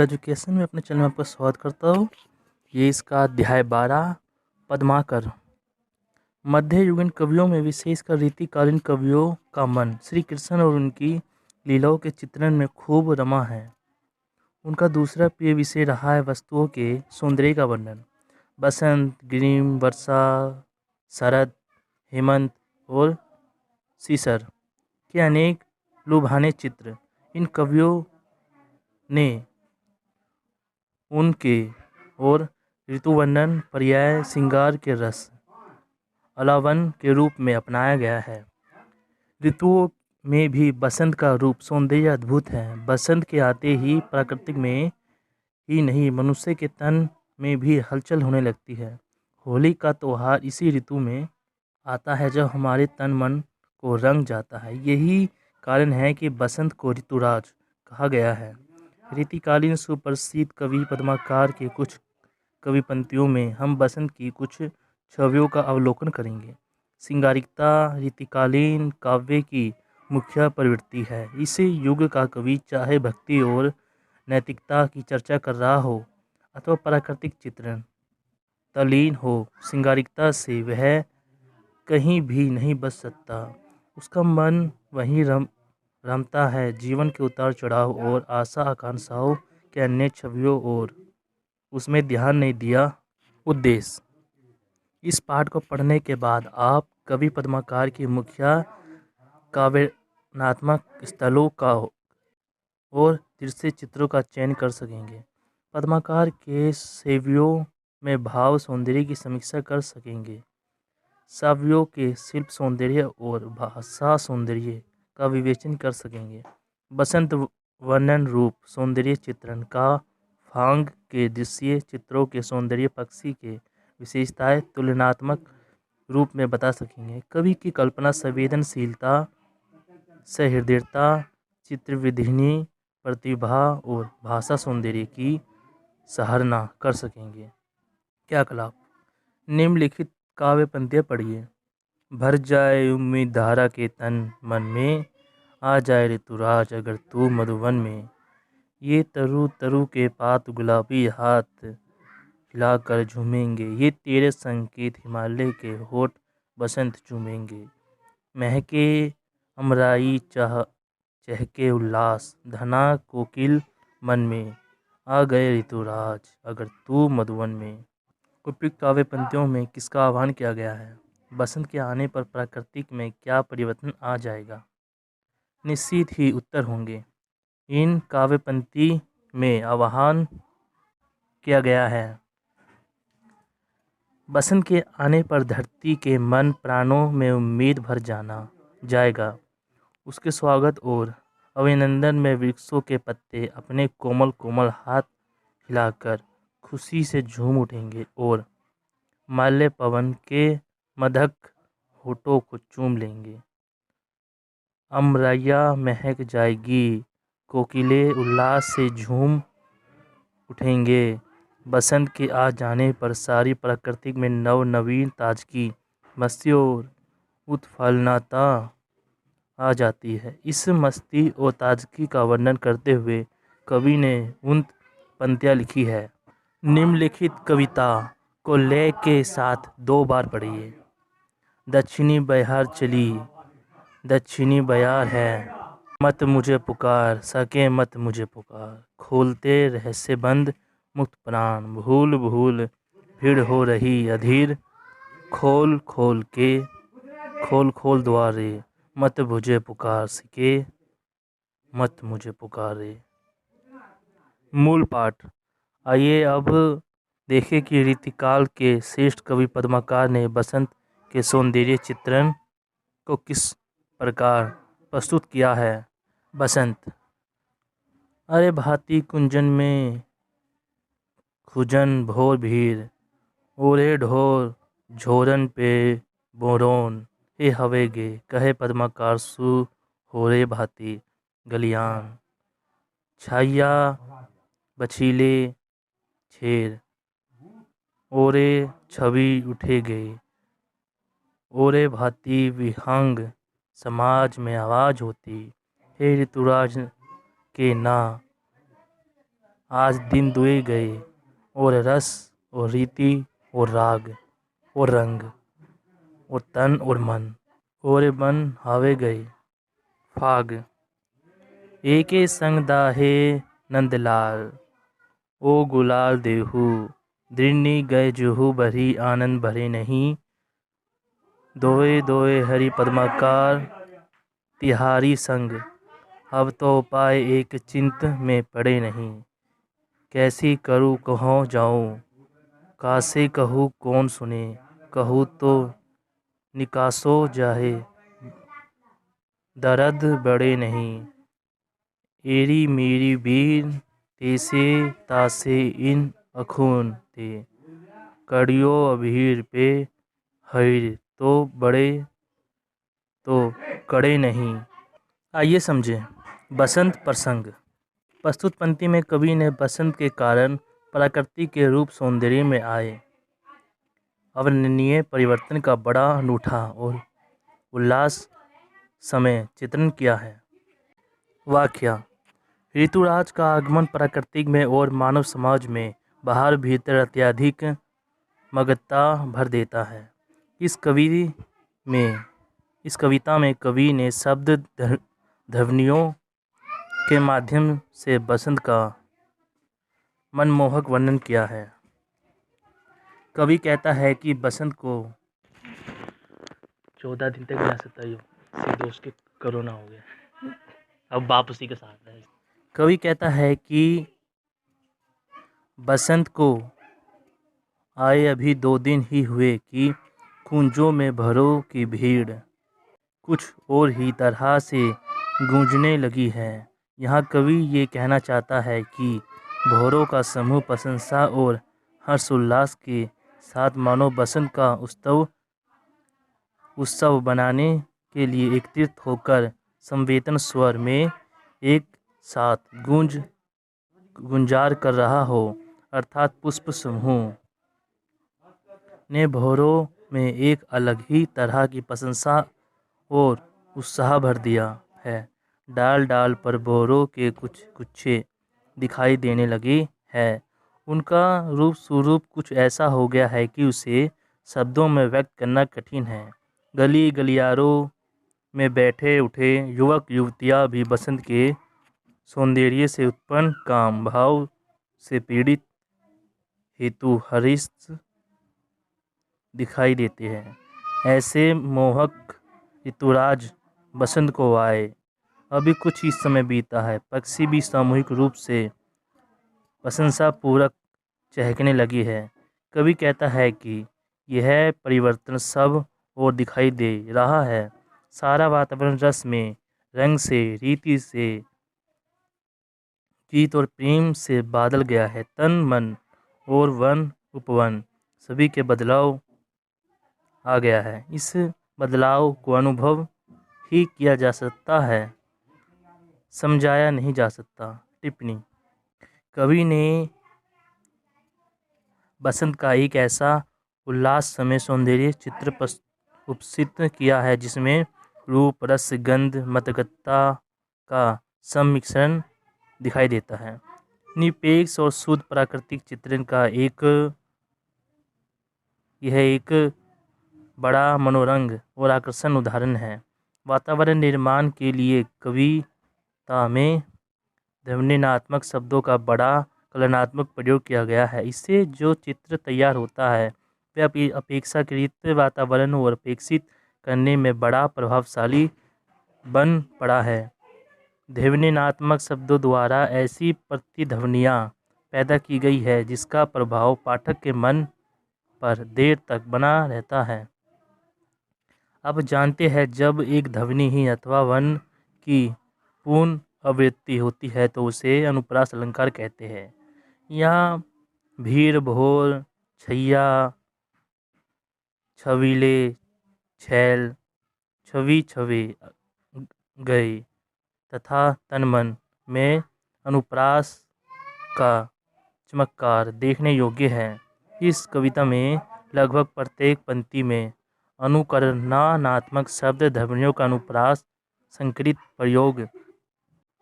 Education में अपने channel में आपका स्वागत करता हूँ। ये इसका अध्याय 12 पद्माकर। मध्ययुगीन कवियों में विशेषकर रीतिकालीन कवियों का मन श्री कृष्ण और उनकी लीलाओं के चित्रण में खूब रमा है। उनका दूसरा प्रिय विषय रहा है वस्तुओं के सौंदर्य का वर्णन। बसंत, ग्रीष्म, वर्षा, शरद, हेमंत और शिशिर के अनेक लुभाने चित्र इन कवियों ने उनके और ऋतुवर्णन पर्याय श्रृंगार के रस अलावन के रूप में अपनाया गया है। ऋतुओं में भी बसंत का रूप सौंदर्य अद्भुत है। बसंत के आते ही प्रकृति में ही नहीं मनुष्य के तन में भी हलचल होने लगती है। होली का त्योहार इसी ऋतु में आता है जब हमारे तन मन को रंग जाता है। यही कारण है कि बसंत को ऋतुराज कहा गया है। रीतिकालीन सुप्रसिद्ध कवि पद्माकर के कुछ कवि पंक्तियों में हम बसंत की कुछ छवियों का अवलोकन करेंगे। श्रृंगारिकता रीतिकालीन काव्य की मुख्य प्रवृत्ति है। इस युग का कवि चाहे भक्ति और नैतिकता की चर्चा कर रहा हो अथवा प्राकृतिक चित्रण तल्लीन हो, श्रृंगारिकता से वह कहीं भी नहीं बच सकता। उसका मन वहीं रमता है। जीवन के उतार चढ़ाव और आशा आकांक्षाओं के अन्य छवियों और उसमें ध्यान नहीं दिया। उद्देश्य: इस पाठ को पढ़ने के बाद आप कवि पद्माकर की मुख्य काव्यात्मक स्थलों का और दृश्य चित्रों का चयन कर सकेंगे। पद्माकर के सेवियों में भाव सौंदर्य की समीक्षा कर सकेंगे। काव्यों के शिल्प सौंदर्य और भाषा सौंदर्य का विवेचन कर सकेंगे। बसंत वर्णन रूप सौंदर्य चित्रण का भांग के दृश्य चित्रों के सौंदर्य पक्षी के विशेषताएं तुलनात्मक रूप में बता सकेंगे। कवि की कल्पना संवेदनशीलता, सहृदयता, चित्रविधिनी प्रतिभा और भाषा सौंदर्य की सराहना कर सकेंगे। क्रियाकलाप: निम्नलिखित काव्य पंक्तियां पढ़िए। भर जाए उम्मीद धारा के तन मन में, आ जाए ऋतुराज अगर तू मधुवन में। ये तरु तरु के पात गुलाबी हाथ हिलाकर झूमेंगे, ये तेरे संकेत हिमालय के होठ बसंत चूमेंगे। महके अमराई चहके उल्लास, धना कोकिल मन में, आ गए ऋतुराज अगर तू मधुवन में। उपयुक्त काव्य पंक्तियों में किसका आह्वान किया गया है? बसंत के आने पर प्रकृति में क्या परिवर्तन आ जाएगा? निश्चित ही उत्तर होंगे। इन काव्य पंक्ति में आह्वान किया गया है बसंत के आने पर धरती के मन प्राणों में उम्मीद भर जाएगा। उसके स्वागत और अभिनंदन में वृक्षों के पत्ते अपने कोमल कोमल हाथ हिलाकर खुशी से झूम उठेंगे और माल्य पवन के मदक होठों को चूम लेंगे। अमरैया महक जाएगी, कोकिले उल्लास से झूम उठेंगे। बसंत के आ जाने पर सारी प्रकृति में नवीन ताजगी, मस्ती और उत्फुल्लता आ जाती है। इस मस्ती और ताजगी का वर्णन करते हुए कवि ने उन पंक्तियां लिखी है। निम्नलिखित कविता को लय के साथ 2 बार पढ़िए। दक्षिणी बयार चली, दक्षिणी बयार है, मत मुझे पुकार सके मत मुझे पुकार। खोलते रहस्य बंद मुक्त प्राण, भूल भूल भीड़ हो रही अधीर। खोल खोल द्वारे, मत मुझे पुकार सके मत मुझे पुकारे। मूल पाठ: आइए अब देखें कि रीतिकाल के श्रेष्ठ कवि पद्माकर ने बसंत के सौंदर्य चित्रण को किस प्रकार प्रस्तुत किया है। बसंत: अरे भांति कुंजन में खुजन भोर भीर, ओरे ढोर झोरन पे बोरोन। हे हवे गे कहे पद्माकर सु होरे भांति गलियान। छाया बछीले छेर, ओरे छवि उठे गए। ओरे भांति विहंग समाज में आवाज होती। हे ऋतुराज के ना आज दिन दुए गए, और रस और रीति और राग और रंग और तन और मन, और मन हावे गए फाग। एके संग दाहे नंदलाल, ओ गुलाल देहू, दृढ़नी गए जुहू भरी आनंद भरे नहीं। दोए दोए हरि पद्माकार तिहारी संग, अब तो पाए एक चिंत में पड़े नहीं। कैसी करूँ कहाँ जाऊँ, कासे कहूँ कौन सुने, कहूँ तो निकासो जाहे, दर्द बड़े नहीं। एरी मेरी बीर तेसे तासे इन अखून थे, कड़ियो अभीर पे हईर तो बड़े तो कड़े नहीं। आइए समझें बसंत प्रसंग। प्रस्तुत पंक्ति में कवि ने बसंत के कारण प्रकृति के रूप सौंदर्य में आए अवर्णनीय परिवर्तन का बड़ा अनूठा और उल्लास समय चित्रण किया है। वाक्या: ऋतुराज का आगमन प्रकृति में और मानव समाज में बाहर भीतर अत्यधिक मगनता भर देता है। इस कविता में कवि ने शब्द ध्वनियों के माध्यम से बसंत का मनमोहक वर्णन किया है। कवि कहता है कि बसंत को 14 दिन तक रह सकता है, दोस्त के कोरोना हो गया, अब बाप उसी के साथ है। कवि कहता है कि बसंत को आए अभी 2 दिन ही हुए कि कुंजों में भौरों की भीड़ कुछ और ही तरह से गूंजने लगी है। यहाँ कवि ये कहना चाहता है कि भौरों का समूह प्रशंसा और हर्षोल्लास के साथ मानो बसंत का उत्सव बनाने के लिए एकत्रित होकर संवेदन स्वर में एक साथ गुंजार कर रहा हो, अर्थात पुष्प समूह ने भौरों में एक अलग ही तरह की प्रशंसा और उत्साह भर दिया है। डाल डाल पर भौरों के कुछ गुच्छे दिखाई देने लगे हैं। उनका रूप स्वरूप कुछ ऐसा हो गया है कि उसे शब्दों में व्यक्त करना कठिन है। गली गलियारों में बैठे उठे युवक युवतियाँ भी बसंत के सौंदर्य से उत्पन्न काम भाव से पीड़ित हेतु हर्ष दिखाई देते हैं। ऐसे मोहक ऋतुराज बसंत को आए अभी कुछ ही समय बीता है, पक्षी भी सामूहिक रूप से प्रशंसा पूर्वक चहकने लगी है। कवि कहता है कि यह परिवर्तन सब और दिखाई दे रहा है। सारा वातावरण रस में, रंग से, रीति से, गीत और प्रेम से बादल गया है। तन मन और वन उपवन सभी के बदलाव आ गया है। इस बदलाव को अनुभव ही किया जा सकता है, समझाया नहीं जा सकता। टिप्पणी: कवि ने बसंत का एक ऐसा उल्लास समय सौंदर्य चित्र उपस्थित किया है जिसमें रूप, रस, गंध, मतगता का सम्मिश्रण दिखाई देता है। निरपेक्ष और शुद्ध प्राकृतिक चित्रण का यह एक बड़ा मनोरंग और आकर्षण उदाहरण है। वातावरण निर्माण के लिए कविता में ध्वन्यात्मक शब्दों का बड़ा कलात्मक प्रयोग किया गया है। इससे जो चित्र तैयार होता है वह अपेक्षाकृत वातावरण और अपेक्षित करने में बड़ा प्रभावशाली बन पड़ा है। ध्वन्यात्मक शब्दों द्वारा ऐसी प्रतिध्वनियाँ पैदा की गई है जिसका प्रभाव पाठक के मन पर देर तक बना रहता है। अब जानते हैं जब एक ध्वनि ही अथवा वन की पूर्ण आवृत्ति होती है तो उसे अनुप्रास अलंकार कहते हैं। यहाँ भीड़, भौर, छैया, छबीले, छैल, छवि छवे गए तथा तनमन में अनुप्रास का चमत्कार देखने योग्य है। इस कविता में लगभग प्रत्येक पंक्ति में अनुकरणात्मक शब्द ध्वनियों का अनुप्रास संकरित प्रयोग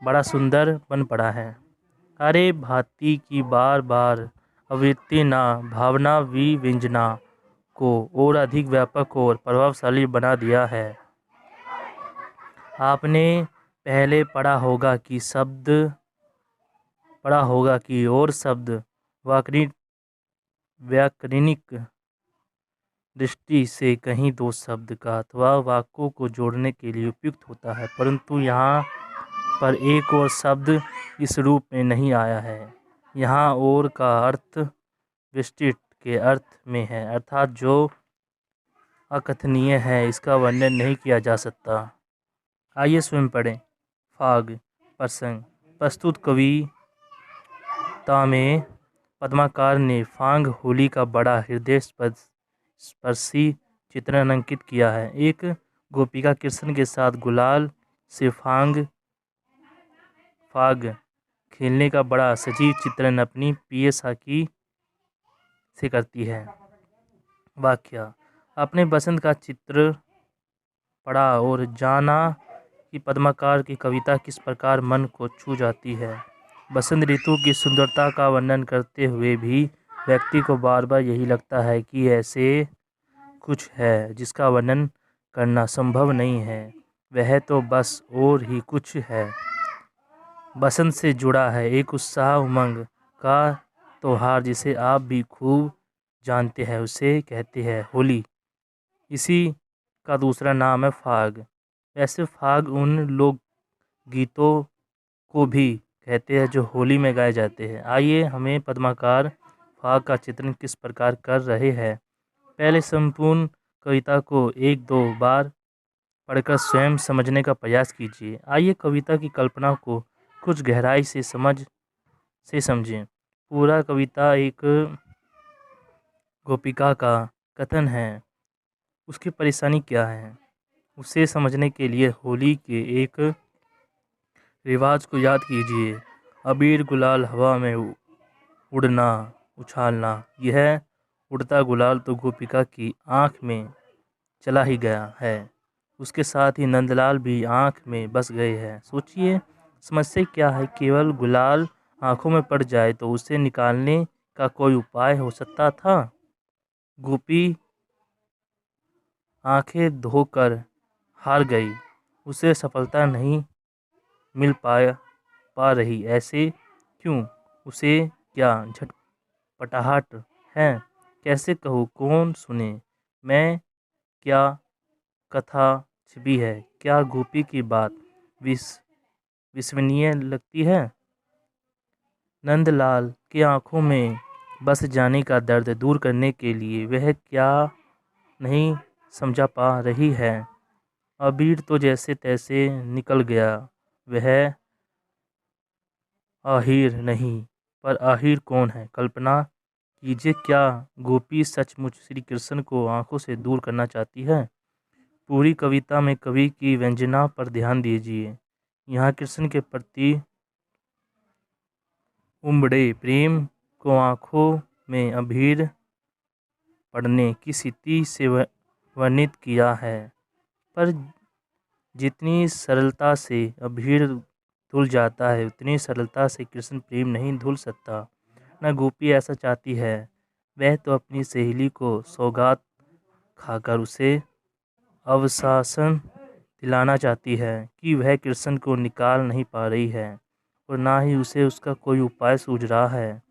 बड़ा सुंदर बन पड़ा है। अरे भांति की बार बार आवृत्ति ना भावना विव्यंजना को और अधिक व्यापक और प्रभावशाली बना दिया है। आपने पहले पढ़ा होगा कि और शब्द व्याकरणिक दृष्टि से कहीं दो शब्द का अथवा वाक्यों को जोड़ने के लिए उपयुक्त होता है, परंतु यहाँ पर एक और शब्द इस रूप में नहीं आया है। यहाँ और का अर्थ विशिष्ट के अर्थ में है, अर्थात जो अकथनीय है, इसका वर्णन नहीं किया जा सकता। आइए स्वयं पढ़ें। फाग प्रसंग। प्रस्तुत कविता में पद्माकर ने फाग होली का बड़ा हृदय स्पर्शी चित्रण अंकित किया है। एक गोपिका कृष्ण के साथ गुलाल से फाग खेलने का बड़ा सजीव चित्रण अपनी प्रिय साकी से करती है। वाक्य। अपने बसंत का चित्र पढ़ा और जाना कि पद्माकर की कविता किस प्रकार मन को छू जाती है। बसंत ऋतु की सुंदरता का वर्णन करते हुए भी व्यक्ति को बार बार यही लगता है कि ऐसे कुछ है जिसका वर्णन करना संभव नहीं है। वह तो बस और ही कुछ है। बसंत से जुड़ा है एक उत्साह उमंग का त्योहार जिसे आप भी खूब जानते हैं, उसे कहते हैं होली। इसी का दूसरा नाम है फाग। वैसे फाग उन लोक गीतों को भी कहते हैं जो होली में गाए जाते हैं। आइए हमें पद्माकर फाग का चित्रण किस प्रकार कर रहे हैं। पहले संपूर्ण कविता को एक दो बार पढ़कर स्वयं समझने का प्रयास कीजिए। आइए कविता की कल्पना को कुछ गहराई से समझें। पूरा कविता एक गोपिका का कथन है। उसकी परेशानी क्या है, उसे समझने के लिए होली के एक रिवाज को याद कीजिए। अबीर गुलाल हवा में उड़ना उछालना। यह उड़ता गुलाल तो गोपिका की आंख में चला ही गया है, उसके साथ ही नंदलाल भी आंख में बस गए हैं। सोचिए समस्या क्या है। केवल गुलाल आंखों में पड़ जाए तो उसे निकालने का कोई उपाय हो सकता था। गोपी आंखें धोकर हार गई, उसे सफलता नहीं मिल पा रही। ऐसे क्यों? उसे क्या झटपटाहट है? कैसे कहूँ, कौन सुने? मैं क्या कथा छिपी है? क्या गोपी की बात विश्वसनीय लगती है? नंदलाल की आंखों में बस जाने का दर्द दूर करने के लिए वह क्या नहीं समझा पा रही है। अबीर तो जैसे तैसे निकल गया, वह आहिर नहीं, पर आहिर कौन है? कल्पना कीजिए, क्या गोपी सचमुच श्री कृष्ण को आंखों से दूर करना चाहती है? पूरी कविता में कवि की व्यंजना पर ध्यान दीजिए। यहाँ कृष्ण के प्रति उमड़े प्रेम को आंखों में अबीर पड़ने की स्थिति से वर्णित किया है, पर जितनी सरलता से अबीर धुल जाता है उतनी सरलता से कृष्ण प्रेम नहीं धुल सकता। न गोपी ऐसा चाहती है। वह तो अपनी सहेली को सौगात खाकर उसे अवशासन दिलाना चाहती है कि वह कृष्ण को निकाल नहीं पा रही है और ना ही उसे उसका कोई उपाय सूझ रहा है।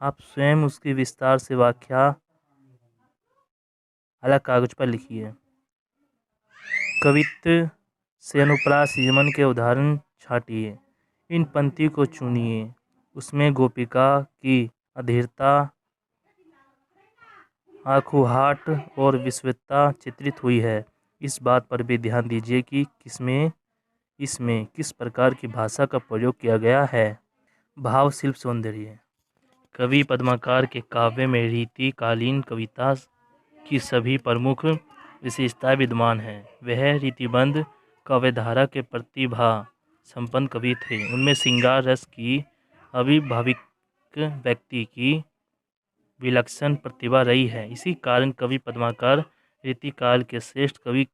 आप स्वयं उसकी विस्तार से व्याख्या अलग कागज पर लिखिए। कवित्व से अनुप्रास यमन के उदाहरण छाटिए। इन पंक्ति को चुनिए। उसमें गोपिका की अधीरता, आखुहाट और विश्वता चित्रित हुई है। इस बात पर भी ध्यान दीजिए कि इसमें किस प्रकार की भाषा का प्रयोग किया गया है। भाव शिल्प सौंदर्य। कवि पद्माकर के काव्य में रीतिकालीन कविता की सभी प्रमुख विशेषताएं विद्यमान हैं। वह रीतिबद्ध काव्यधारा के प्रतिभा संपन्न कवि थे। उनमें श्रृंगार रस की अविभाविक व्यक्ति की विलक्षण प्रतिभा रही है। इसी कारण कवि पद्माकर रीतिकाल के श्रेष्ठ कवि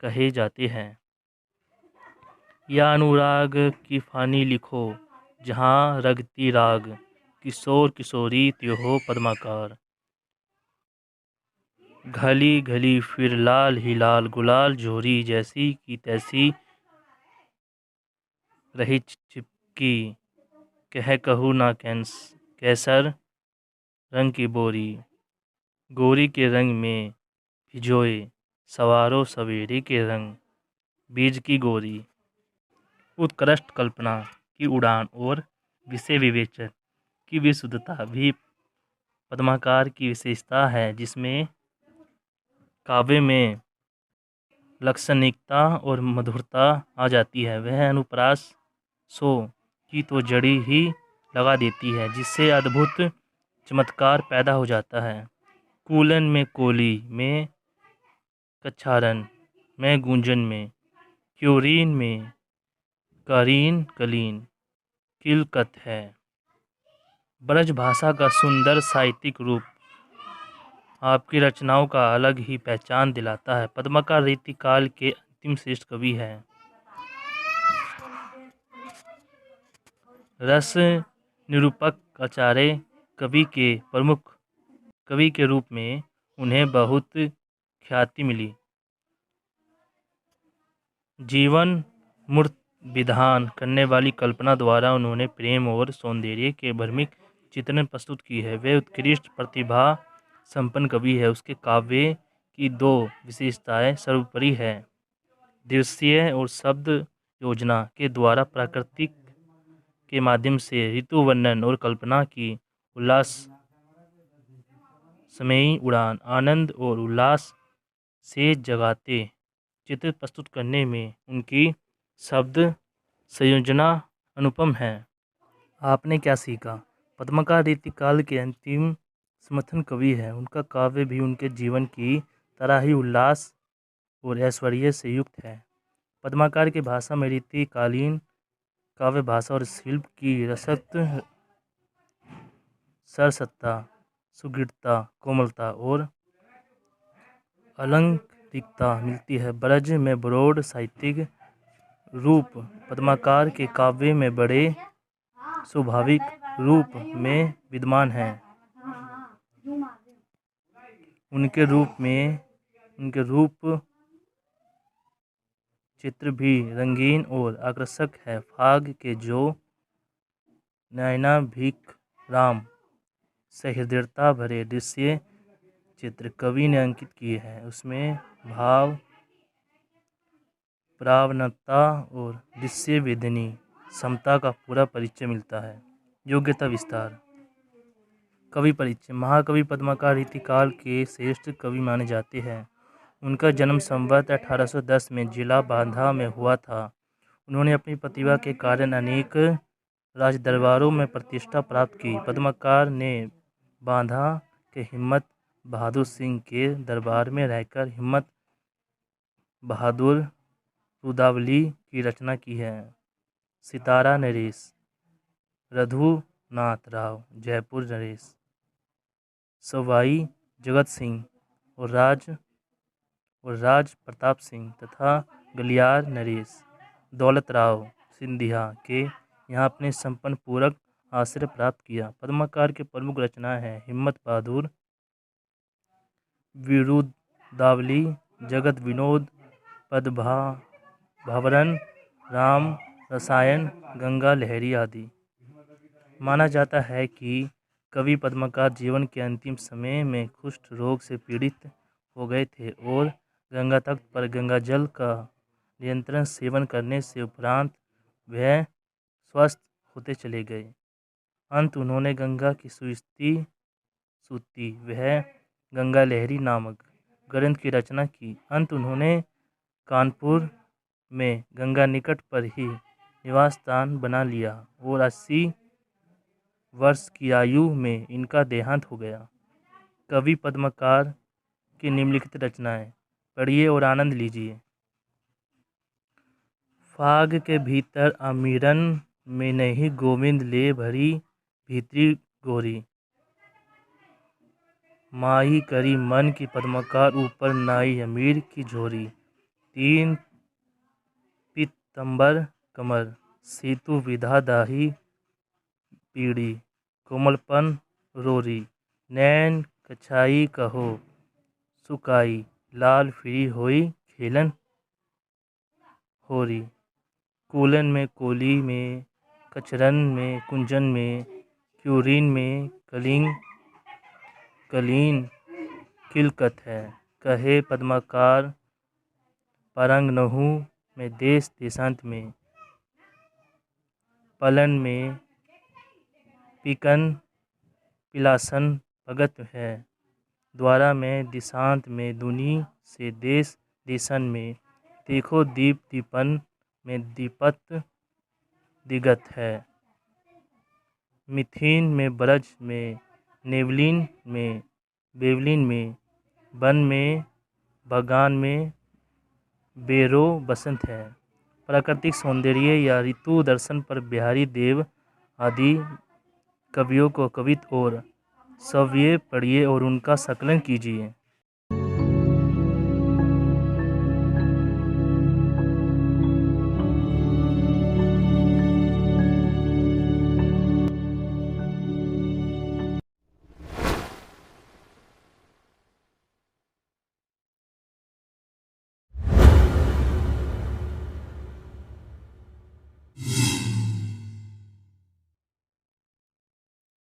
कहे जाते हैं। या अनुराग की फानी लिखो, जहाँ रगती राग, किशोर किशोरी त्यों पद्माकार। घली घली फिर लाल ही लाल, गुलाल जोरी जैसी की तैसी रही चिपकी। कह कहूँ ना कैसर रंग की बोरी, गोरी के रंग में भिजोए सवारो सवेरे के रंग, बीज की गोरी। उत्कृष्ट कल्पना की उड़ान और विषय विवेचन की विशुद्धता भी पद्माकार की विशेषता है, जिसमें काव्य में लाक्षणिकता और मधुरता आ जाती है। वह अनुप्रास सो की तो जड़ी ही लगा देती है, जिससे अद्भुत चमत्कार पैदा हो जाता है। कूलन में कोली में कच्छारन में गूंजन में, क्योरीन में कारीन कलीन किलकत है। ब्रज भाषा का सुंदर साहित्यिक रूप आपकी रचनाओं का अलग ही पहचान दिलाता है। पद्माकार रीतिकाल के अंतिम श्रेष्ठ कवि हैं। रस निरूपक आचार्य कवि के रूप में उन्हें बहुत ख्याति मिली। जीवन मूर्त विधान करने वाली कल्पना द्वारा उन्होंने प्रेम और सौंदर्य के भ्रमिक चित्रण प्रस्तुत की है। वे उत्कृष्ट प्रतिभा संपन्न कवि है। उसके काव्य की दो विशेषताएं सर्वोपरि है। दृश्य और शब्द योजना के द्वारा प्राकृतिक के माध्यम से ऋतु वर्णन और कल्पना की उल्लास समय उड़ान, आनंद और उल्लास से जगाते चित्र प्रस्तुत करने में उनकी शब्द संयोजना अनुपम है। आपने क्या सीखा? पद्माकार रीतिकाल के अंतिम समर्थन कवि है। उनका काव्य भी उनके जीवन की तरह ही उल्लास और ऐश्वर्य से युक्त है। पद्माकार की भाषा में रीतिकालीन काव्य भाषा और शिल्प की रसद सरसता, सुगीरता, कोमलता और अलंकृतिकता मिलती है। ब्रज में ब्रॉड साहित्यिक रूप पद्माकार के काव्य में बड़े स्वाभाविक रूप में विद्यमान है। उनके रूप चित्र भी रंगीन और आकर्षक है। फाग के जो नयनाभिराम सहृदयता भरे दृश्य चित्र कवि ने अंकित किए हैं, उसमें भाव प्रावणता और दृश्य वेदनी क्षमता का पूरा परिचय मिलता है। योग्यता विस्तार। कवि परिचय। महाकवि पद्माकार रीतिकाल के श्रेष्ठ कवि माने जाते हैं। उनका जन्म संवत 1810 में जिला बांधा में हुआ था। उन्होंने अपनी प्रतिभा के कारण अनेक राजदरबारों में प्रतिष्ठा प्राप्त की। पद्माकार ने बांधा के हिम्मत बहादुर सिंह के दरबार में रहकर हिम्मत बहादुर रुदावली की रचना की है। सितारा नरेश, रघुनाथ राव, जयपुर नरेश, सवाई जगत सिंह और राज प्रताप सिंह तथा गलियार नरेश दौलत राव सिंधिया के यहाँ अपने संपन्न पूरक आश्रय प्राप्त किया। पद्माकार के प्रमुख रचना है हिम्मत बहादुर, विरुदावली, जगत विनोद, पद्भावरण, राम रसायन, गंगा लहरी आदि। माना जाता है कि कवि पद्माकार जीवन के अंतिम समय में कुष्ठ रोग से पीड़ित हो गए थे और गंगा तट पर गंगा जल का निरंतर सेवन करने से उपरांत वह स्वस्थ होते चले गए। अंत उन्होंने गंगा की सूती वह गंगा लहरी नामक ग्रंथ की रचना की। अंत उन्होंने कानपुर में गंगा निकट पर ही निवास स्थान बना लिया और 80 वर्ष की आयु में इनका देहांत हो गया। कवि पद्माकार की निम्नलिखित रचनाएं पढ़िए और आनंद लीजिए। फाग के भीतर अमीरन में नहीं गोविंद ले भरी भीतरी गोरी, माही करी मन की पद्माकार ऊपर नाई अमीर की झोरी। 3 पीतंबर कमर सेतु विधा दाही पीड़ी, कोमलपन रोरी, नैन कछाई कहो सुकाई, लाल फिरी होई खेलन होरी। कूलन में कोली में, कचरन में कुंजन में, क्यूरीन में कलीन किलकत है। कहे पद्माकार परंग नहू में देश देशांत में, पलन में पिकन पिलासन भगत है। द्वारा में दिशांत में दुनी से देश देशन में, देखो दीप दीपन में दीपत दिगत है। मिथिन में ब्रज में, नेवलिन में बेवलिन में, वन में बगान में बेरो बसंत है। प्राकृतिक सौंदर्य या ऋतु दर्शन पर बिहारी देव आदि कवियों को कवित्व और सव्य पढ़िए और उनका संकलन कीजिए।